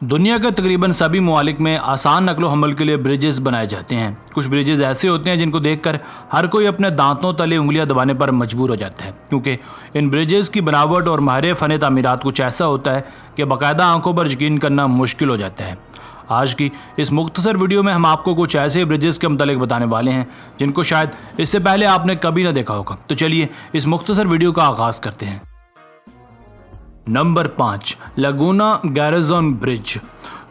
दुनिया के तकरीबन सभी ममालिक में आसान नकलो हमल के लिए ब्रिजेस बनाए जाते हैं। कुछ ब्रिजेस ऐसे होते हैं जिनको देखकर हर कोई अपने दांतों तले उंगलियां दबाने पर मजबूर हो जाता है, क्योंकि इन ब्रिजेस की बनावट और माहिर फ़न तामीरात कुछ ऐसा होता है कि बाकायदा आंखों पर यकीन करना मुश्किल हो जाता है। आज की इस मुख्तसर वीडियो में हम आपको कुछ ऐसे ब्रिजेस के मतलब बताने वाले हैं जिनको शायद इससे पहले आपने कभी ना देखा होगा। तो चलिए इस मुख्तसर वीडियो का आगाज़ करते हैं। Number 5, लगूना गैरज़ोन bridge.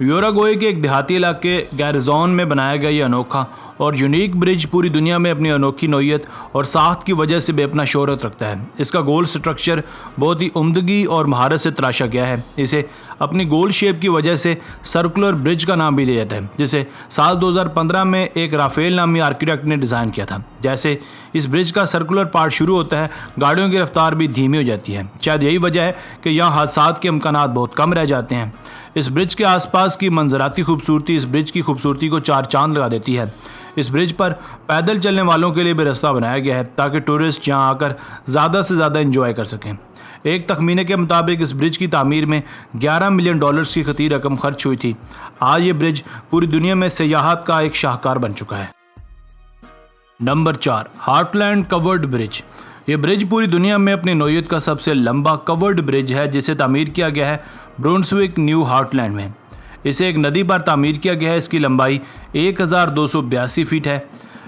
यूराग्वे के एक देहाती इलाके गैरज़ोन में बनाया गया ये अनोखा और यूनिक ब्रिज पूरी दुनिया में अपनी अनोखी नौइयत और साख्त की वजह से बेपना शोहरत रखता है। इसका गोल स्ट्रक्चर बहुत ही उम्दगी और महारत से तराशा गया है। इसे अपनी गोल शेप की वजह से सर्कुलर ब्रिज का नाम भी दिया जाता है, जिसे साल 2015 में एक राफेल नामी आर्किटेक्ट ने डिज़ाइन किया था। जैसे इस ब्रिज का सर्कुलर पार्ट शुरू होता है, गाड़ियों की रफ्तार भी धीमी हो जाती है। शायद यही वजह है कि यहाँ हादसात के इम्कानात बहुत कम रह जाते हैं। इस ब्रिज के आसपास की मंजराती खूबसूरती इस ब्रिज की खूबसूरती को चार चांद लगा देती है। इस ब्रिज पर पैदल चलने वालों के लिए भी रास्ता बनाया गया है ताकि टूरिस्ट यहाँ आकर ज़्यादा से ज़्यादा एंजॉय कर सकें। एक तखमीने के मुताबिक इस ब्रिज की तामीर में $11 मिलियन की खती रकम खर्च हुई थी। आज ये ब्रिज पूरी दुनिया में सियाहत का एक शाहकार बन चुका है। Number 4, heartland covered bridge. ये ब्रिज पूरी दुनिया में अपनी नौइयत का सबसे लंबा कवर्ड ब्रिज है, जिसे तामीर किया गया है ब्रुंसविक न्यू हार्टलैंड में। इसे एक नदी पर तामीर किया गया है। इसकी लंबाई 1282 फीट है।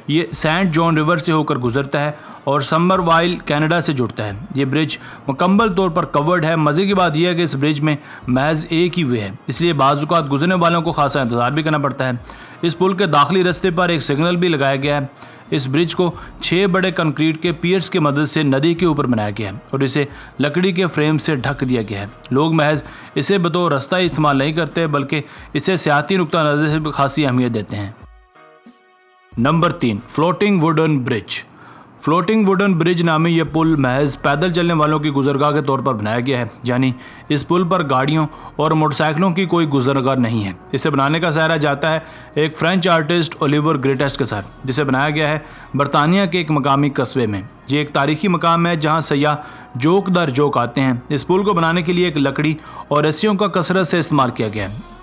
ये सेंट जॉन रिवर से होकर गुजरता है और समरवाइल कनाडा से जुड़ता है। ये ब्रिज मुकम्मल तौर पर कवर्ड है। मज़े की बात यह है कि इस ब्रिज में महज एक ही वे है, इसलिए बाज़-औक़ात गुजरने वालों को खासा इंतज़ार भी करना पड़ता है। इस पुल के दाखिली रास्ते पर एक सिग्नल भी लगाया गया है। इस ब्रिज को 6 बड़े कंक्रीट के पियर्स की मदद से नदी के ऊपर बनाया गया है और इसे लकड़ी के फ्रेम से ढक दिया गया है। लोग महज इसे बतौर रास्ता इस्तेमाल नहीं करते, बल्कि इसे सियाती नुक्ता नज़र से भी खासी अहमियत देते हैं। Number 3, floating wooden bridge. Floating wooden bridge नामी यह पुल महज पैदल चलने वालों की गुजरगाह के तौर पर बनाया गया है, यानी इस पुल पर गाड़ियों और मोटरसाइकिलों की कोई गुजरगाह नहीं है। इसे बनाने का सहारा जाता है एक फ्रेंच आर्टिस्ट ओलिवर ग्रेटेस्ट के साथ, जिसे बनाया गया है बरतानिया के एक मकामी कस्बे में। ये एक तारीखी मकाम है जहाँ सयाह जोक दर जोक आते हैं। इस पुल को बनाने के लिए एक लकड़ी और रस्सियों का कसरत से इस्तेमाल किया गया है।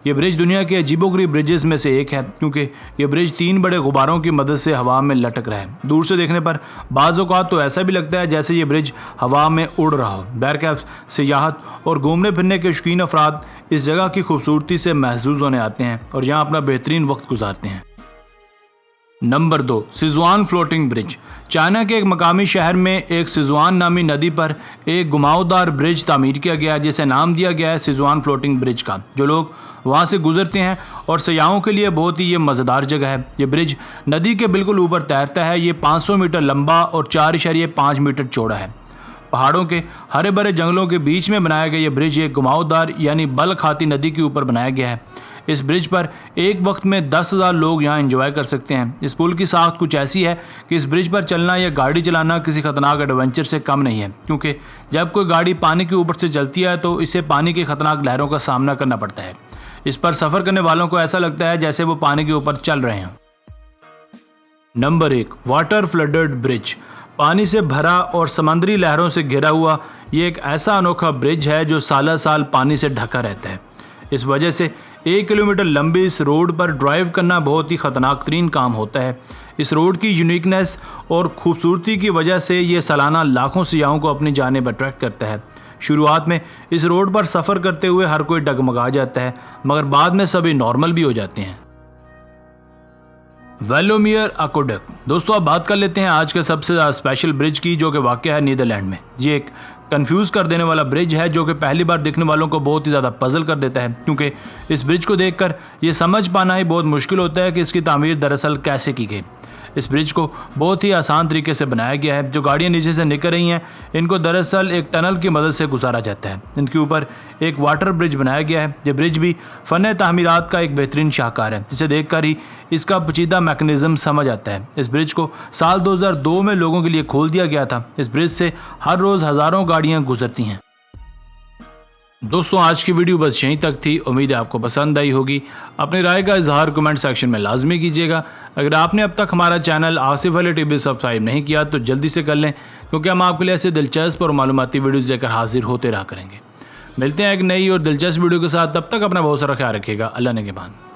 ये ब्रिज दुनिया के अजीबोगरीब ब्रिजेस में से एक है, क्योंकि ये ब्रिज 3 बड़े गुब्बारों की मदद से हवा में लटक रहा है। दूर से देखने पर बाज़ औक़ात तो ऐसा भी लगता है जैसे ये ब्रिज हवा में उड़ रहा हो। बहरकैफ सियाहत और घूमने फिरने के शौकीन अफराद इस जगह की खूबसूरती से महसूस होने आते हैं और यहाँ अपना बेहतरीन वक्त गुजारते हैं। नंबर 2, सिजुआन फ्लोटिंग ब्रिज। चाइना के एक मकामी शहर में एक सिजुआन नामी नदी पर एक घुमावदार ब्रिज तामीर किया गया है, जिसे नाम दिया गया है सिजुआन फ्लोटिंग ब्रिज का। जो लोग वहां से गुजरते हैं और सयाहों के लिए बहुत ही ये मज़ेदार जगह है। ये ब्रिज नदी के बिल्कुल ऊपर तैरता है। ये 500 मीटर लंबा और 4.5 मीटर चौड़ा है। पहाड़ों के हरे भरे जंगलों के बीच में बनाया गया ये ब्रिज एक घुमावदार यानी बल खाती नदी के ऊपर बनाया गया है। इस ब्रिज पर एक वक्त में 10,000 लोग यहाँ एंजॉय कर सकते हैं। इस पुल की साख्त कुछ ऐसी है कि इस ब्रिज पर चलना या गाड़ी चलाना किसी खतरनाक एडवेंचर से कम नहीं है, क्योंकि जब कोई गाड़ी पानी के ऊपर से चलती है तो इसे पानी की खतरनाक लहरों का सामना करना पड़ता है। इस पर सफ़र करने वालों को ऐसा लगता है जैसे वो पानी के ऊपर चल रहे हैं। Number 1, water flooded bridge. पानी से भरा और समंदरी लहरों से घिरा हुआ ये एक ऐसा अनोखा ब्रिज है जो साल साल पानी से ढका रहता है। इस वजह से 1 किलोमीटर लंबी इस रोड पर ड्राइव करना बहुत ही ख़तरनाक तरीन काम होता है। इस रोड की यूनिकनेस और ख़ूबसूरती की वजह से ये सालाना लाखों सियाहों को अपनी जानिब अट्रैक्ट करता है। शुरुआत में इस रोड पर सफ़र करते हुए हर कोई डगमगा जाता है, मगर बाद में सभी नॉर्मल भी हो जाते हैं। वेलोमियर एक्वेडक्ट। दोस्तों, अब बात कर लेते हैं आज के सबसे ज़्यादा स्पेशल ब्रिज की, जो कि वाक़ है नीदरलैंड में। ये एक कंफ्यूज कर देने वाला ब्रिज है जो कि पहली बार देखने वालों को बहुत ही ज़्यादा पजल कर देता है, क्योंकि इस ब्रिज को देखकर ये समझ पाना ही बहुत मुश्किल होता है कि इसकी तामीर दरअसल कैसे की गई। इस ब्रिज को बहुत ही आसान तरीके से बनाया गया है। जो गाड़ियाँ नीचे से निकल रही हैं, इनको दरअसल एक टनल की मदद से गुजारा जाता है। इनके ऊपर एक वाटर ब्रिज बनाया गया है। ये ब्रिज भी फ़न तामीरात का एक बेहतरीन शाहकार है, जिसे देखकर ही इसका पेचीदा मैकेनिज़्म समझ आता है। इस ब्रिज को साल 2002 में लोगों के लिए खोल दिया गया था। इस ब्रिज से हर रोज़ हज़ारों गाड़ियाँ गुजरती हैं। दोस्तों, आज की वीडियो बस यहीं तक थी। उम्मीद है आपको पसंद आई होगी। अपनी राय का इजहार कमेंट सेक्शन में लाजमी कीजिएगा। अगर आपने अब तक हमारा channel Asif Ali TV subscribe नहीं किया तो जल्दी से कर लें, क्योंकि हम आपके लिए ऐसे दिलचस्प और मालूमाती वीडियोज़ लेकर हाजिर होते रहा करेंगे। मिलते हैं एक नई और दिलचस्प वीडियो के साथ, तब तक अपना बहुत सारा ख्याल रखिएगा। अल्लाह ने के बाद।